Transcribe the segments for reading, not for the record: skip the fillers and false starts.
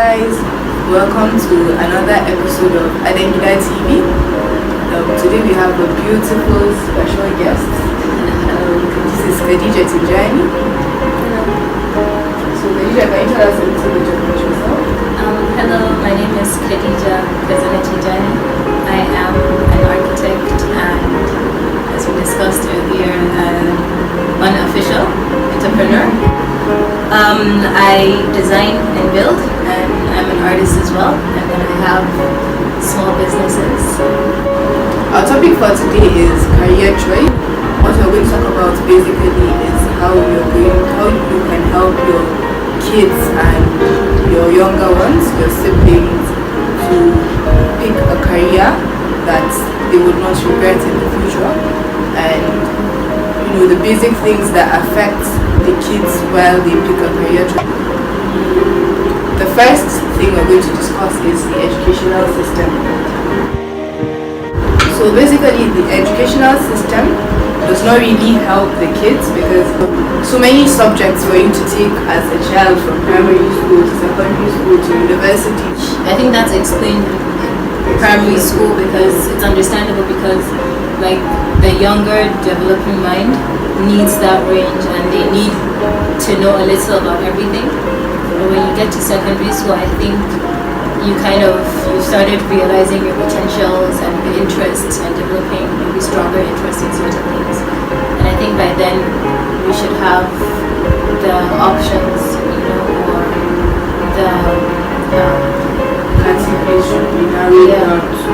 guys, welcome to another episode of Adengida TV. Today we have a beautiful special guest. This is Khadija Tijani. So Khadija, can you tell us a little bit about yourself? Hello, my name is Khadija Tijani. I am an architect and, as we discussed earlier, an unofficial entrepreneur. I design and build, and I'm an artist as well, and then I have small businesses. Our topic for today is career choice. What we're going to talk about basically is how you can help your kids and your younger ones, your siblings, to pick a career that they would not regret in the future, and the basic things that affect the kids while they pick a career. The first thing we're going to discuss is the educational system. So basically, the educational system does not really help the kids because so many subjects for you to take as a child, from primary school to secondary school to university. I think that's explained in primary school because it's understandable, because like the younger developing mind needs that range and they need to know a little about everything. But when you get to secondary school, I think you started realizing your potentials and your interests and developing maybe stronger interest in certain things. And I think by then we should have the options, or the classification be narrowed down to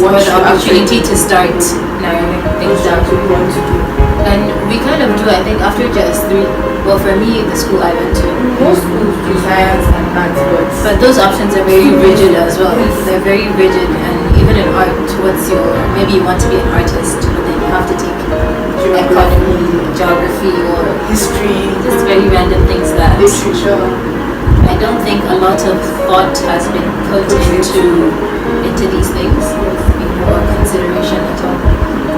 or the opportunity to start narrowing things down. What you want to do. And we kind of do, I think, after just for me, the school I went to. Most schools do science and maths, but those options are very rigid as well. They're very rigid, and even in art, maybe you want to be an artist, but then you have to take economy, geography, or history, just very random things that literature. I don't think a lot of thought has been put into these things, or consideration at all.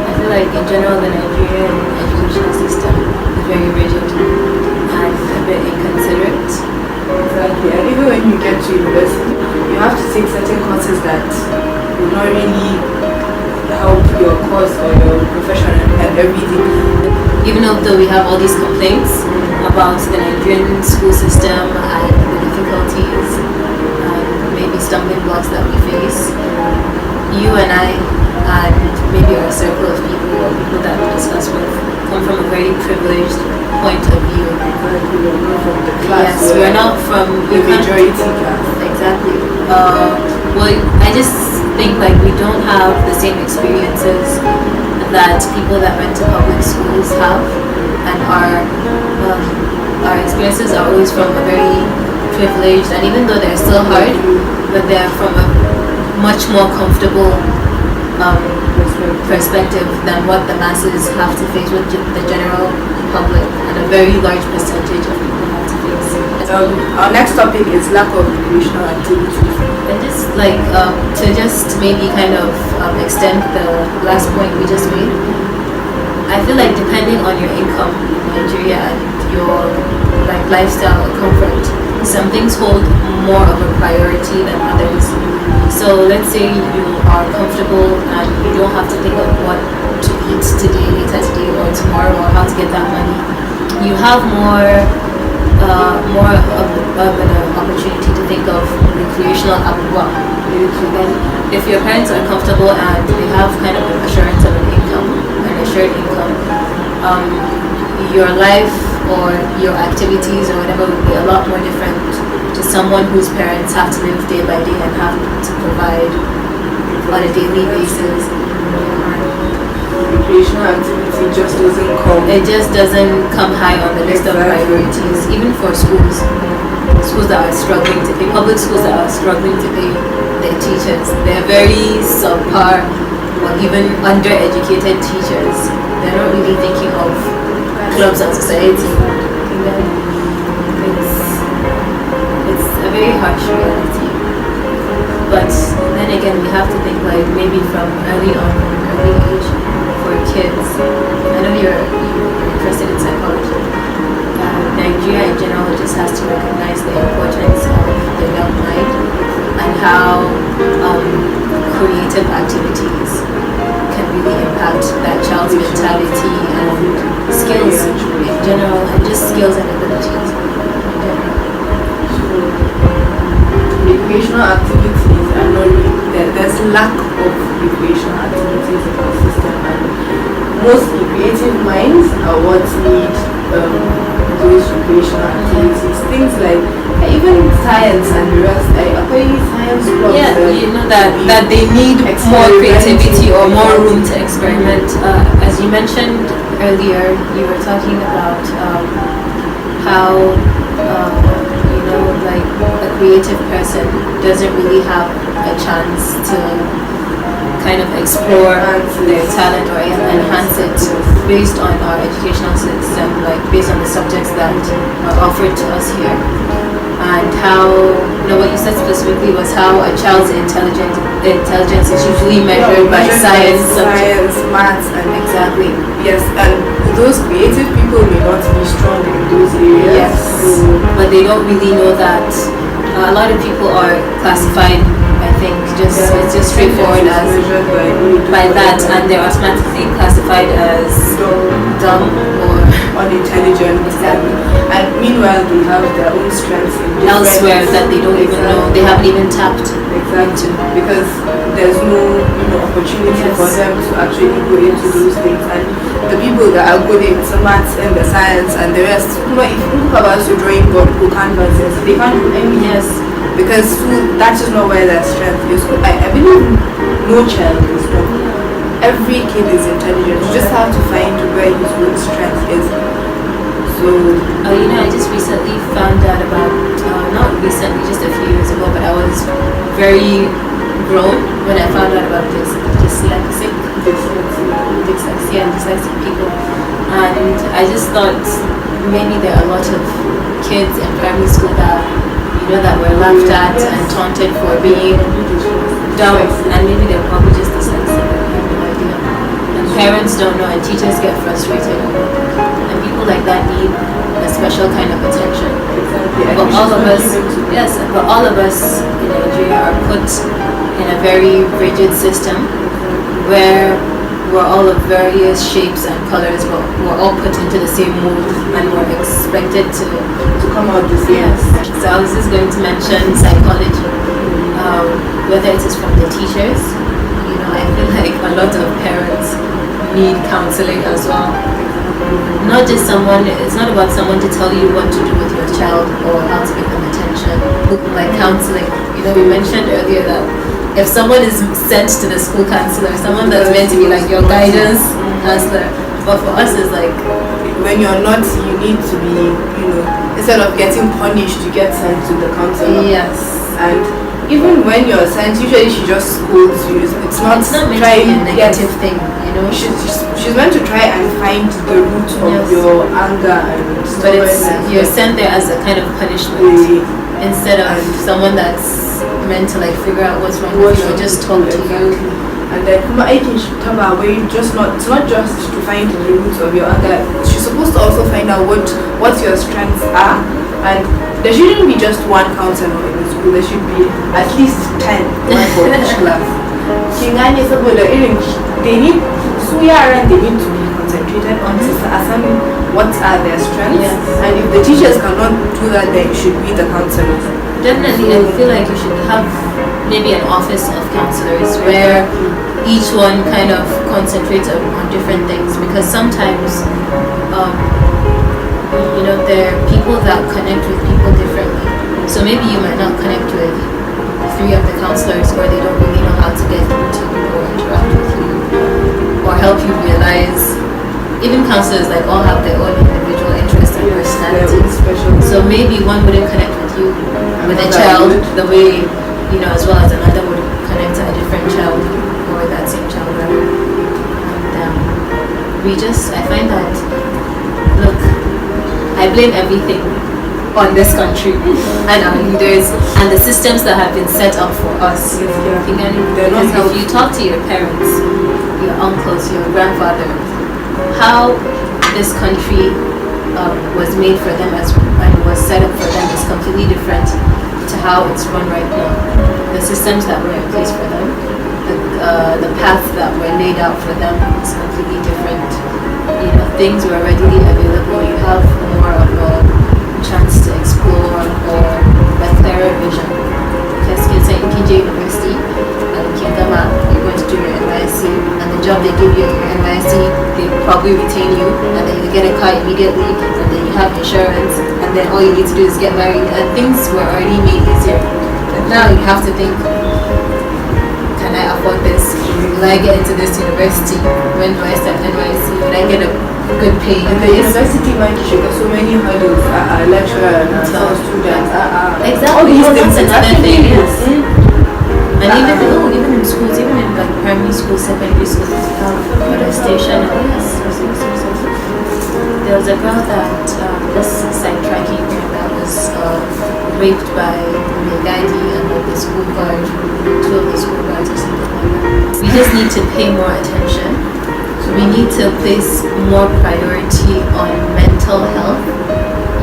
I feel like in general the Nigerian educational system is very rigid and a bit inconsiderate. Exactly, and even when you get to university, you have to take certain courses that will not really help your course or your profession and everything. Even though we have all these complaints about the Nigerian school system and the difficulties and maybe stumbling blocks that we face, you and I and maybe our circle of people or people that we discuss with come from a very privileged point of view. We are not from the class. Yes, we are not from the majority class. Exactly. Well, I just think like we don't have the same experiences that people that went to public schools have, and our experiences are always from a very privileged, and even though they're still hard, but they're from a much more comfortable perspective than what the masses have to face with the general public, and a very large percentage of people have to face. Our next topic is lack of recreational activities. And just like to just maybe kind of extend the last point we just made, I feel like depending on your income in Nigeria and your lifestyle or comfort, some things hold more of a priority than others. So let's say you are comfortable and you don't have to think of what to eat today, later today, or tomorrow, or how to get that money. You have more of an opportunity to think of recreational well. Then if your parents are comfortable and they have kind of an assurance of an income, an assured income, your life or your activities or whatever would be a lot more different to someone whose parents have to live day by day and have to provide on a daily basis. Recreational activity just doesn't come. It just doesn't come high on the list of priorities, even for schools that are struggling to pay, public schools that are struggling to pay their teachers. They're very subpar or even undereducated teachers. They're not really thinking of clubs and society. It's a very harsh reality. But then again, we have to think like maybe from early age for kids. I know you're interested in psychology. Nigeria in general just has to recognize the importance of the young mind and how creative activities can really impact that child's mentality and skills in general, and just skills and abilities in general. Recreational activities are not really, there's lack of recreational activities in our system, and mostly creative minds are what need those recreational activities. Things like even science and the rest, science clubs. Yeah, you know that they need more creativity or more room to experiment. As you mentioned earlier, you were talking about how like a creative person doesn't really have a chance to kind of explore their talent or enhance it based on our educational system, like based on the subjects that are offered to us here. And how, what you said specifically was how a child's intelligence is usually measured by science, maths, and exactly. Yes, and those creative people may not be strong in those areas. Yes, but they don't really know that. A lot of people are classified, I think, it's just straightforward as by that, and they're automatically classified as dumb or unintelligent. Exactly. And meanwhile, they have their own strengths in elsewhere that they don't even know, they haven't even tapped into, because there's no opportunity for them to actually go into those things. And the people that are good in the maths and the science and the rest, if you look about to drawing board or canvases, they can't do anything. Yes. Because that is not where their strength is. I believe no child is dumb. Every kid is intelligent. You just have to find where his own strength is. So I just recently found out about, not recently, just a few years ago, but I was very grown when I found out about dyslexic people. And I just thought maybe there are a lot of kids in primary school that were laughed at and taunted for being dumb, and maybe they're probably just dyslexic. I have no idea. And parents don't know, and teachers get frustrated. And people like that need a special kind of attention. But all of us in Nigeria are put in a very rigid system where we're all of various shapes and colors, but we're all put into the same mold, and we're expected to come out the same. Yes. So I was just going to mention psychology, whether it is from the teachers. I feel like a lot of parents need counseling as well. Not just it's not about someone to tell you what to do with your child or how to give them attention. Like counseling, we mentioned earlier that if someone is sent to the school counselor, someone that's meant to be like your guidance counselor, but for us it's like when you're not, you need to be, instead of getting punished, you get sent to the counselor. Yes. And even when you're sent, usually she just scolds you. It's not meant to be a negative thing, She's meant to try and find the root of your anger and but you're sent there as a kind of punishment instead of someone that's meant to figure out what's wrong with you or just talk to you. And then it's not just to find the roots of your anger. She's supposed to also find out what your strengths are, and there shouldn't be just one counselor in the school. There should be at least 10 for each class. They need to be concentrated on assessing what are their strengths, and if the teachers cannot do that, then it should be the counselors. Definitely, I feel like you should have maybe an office of counselors where each one kind of concentrates on different things, because sometimes there are people that connect with people differently. So maybe you might not connect with 3 of the counselors, or they don't really know how to get through to you or interact with you or help you realize. Even counselors all have their own individual interests and personalities. So maybe one wouldn't connect with you with a child the way as well as another would connect to a different child or that same child rather. And I find that, look, I blame everything on this country and our leaders and the systems that have been set up for us. Because if you talk to your parents, your uncles, your grandfather, how this country was made for them and was set up for them is completely different to how it's run right now. The systems that were in place for them, the path that were laid out for them is completely different. You know, things were readily available. You have more of a chance to explore or a clearer vision. Because kids in KJ University and Kingama, you're going to do your NYSC, and the job they give you in your NYSC, they probably retain you, and then you get a car immediately, and then you have insurance, and then all you need to do is get married, and things were already made easier. But now you have to think, can I afford this? Will I get into this university? When do I start NYSC? Will I get a good pay? And the university might show so many hurdles, lecturer and students. Exactly. All these things That's another thing. Yes. And even in schools, even in like primary school, secondary school, radio station. Yes. There was a girl that this sidetracking that was raped by the daddy and like the school guard, two of the school guards or something like that. We just need to pay more attention. We need to place more priority on mental health.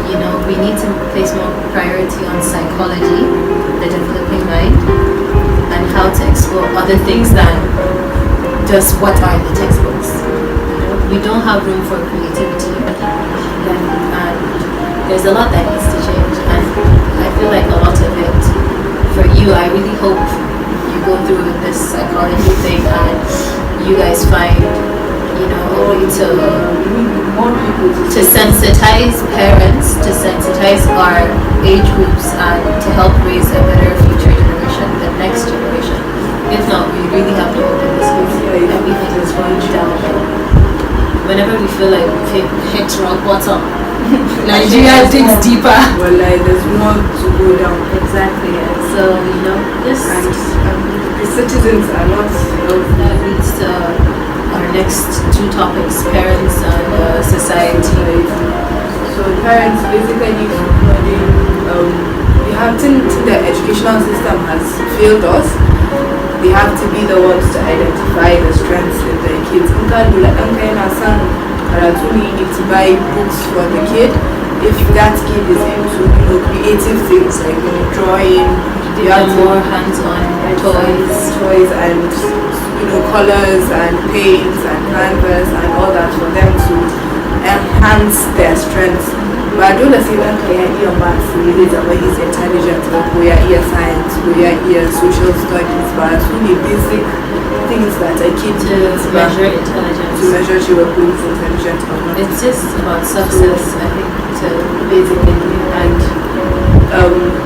You know, we need to place more priority on psychology, the developing mind, and how to explore other things than just what are in the textbooks. You know, we don't have room for creativity, and there's a lot that needs to change. And I feel like a lot of it, for you, I really hope you go through this psychology thing and you guys find, you know, a way to sensitize parents, to sensitize our age groups, and to help raise a better future generation, the next generation. If not, we really have to open this gate. Everything is going downhill. Whenever we feel like we've hit rock bottom, Nigeria digs deeper. Well, like there's more to go down. Exactly. And so, you know, this and the citizens are not. That leads to our next two topics: parents and society. So parents basically, we have to the educational system has failed us. They have to be the ones to identify the strengths in the kids. You need to buy books for the kid. If that kid is into creative things like drawing, you have more hands-on toys and colors and paints and canvas and all that for them to enhance their strengths. But I don't see that your maths really is intelligent, or your science, or your social studies, but it's really basic things that a kid to measure intelligence. To measure she will be intelligent or not. It's just about success, I think, to basically. And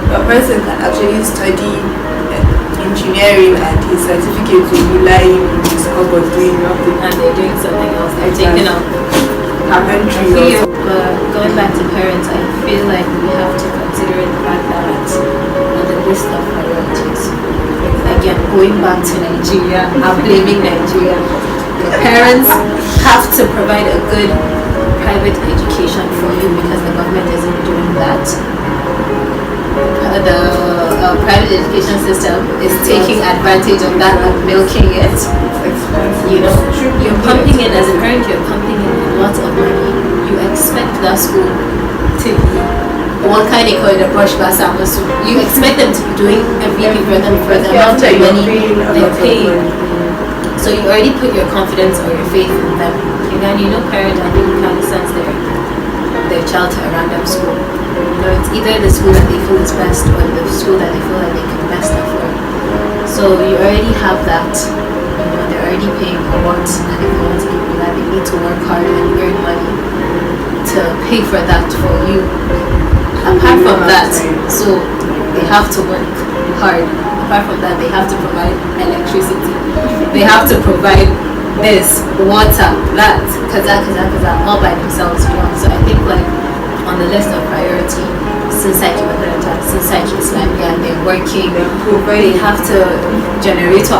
a person can actually study engineering and his certificate will be lying in his cupboard doing nothing. And they're doing something else. They're taking up carpentry. But going back to parents, I feel like we have to consider the fact that on the list of priorities, again, going back to Nigeria, I'm blaming Nigeria. Parents have to provide a good private education for you because the government isn't doing that. The private education system is taking advantage of that and milking it. You know, you're pumping in, as a parent, you're pumping in a lot of money. You expect that school to be one kind of call it a brush glass atmosphere. You expect them to be doing everything for the amount of money they're paying. So you already put your confidence or your faith in them. And then parent, I think, kind of sends their child to a random school. It's either the school that they feel is best or the school that they feel like they can best afford. So you already have that. They're already paying a lot, and if they want to give you that, they need to work hard and earn money to pay for that for you. Apart from that, so they have to work hard. Apart from that, they have to provide electricity. They have to provide this, water, that, kaza, all by themselves. So I think on the list of priority, since Islamia, and they're working, they have to generate they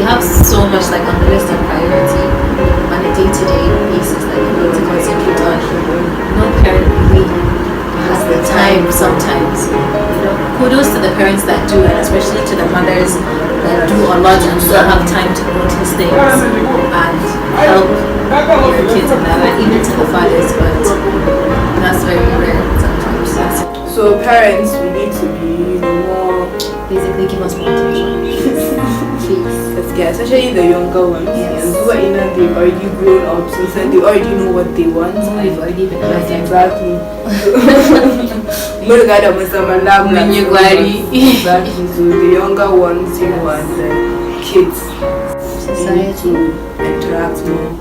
have so much on the list of priority on a day-to-day basis that they need to concentrate on. No parent really has the time sometimes. Kudos to the parents that do, and especially to the mothers that do a lot and still have time to notice things and help your kids in that, and even to the fathers, but that's very rare sometimes. So parents, we need to be, more Basically, give us more attention. let's get, especially the younger ones. Yes. Who are they've already grown up, so they already know what they want. We've already been Exactly. Exactly. So the younger ones, and the kids, they need to interact more.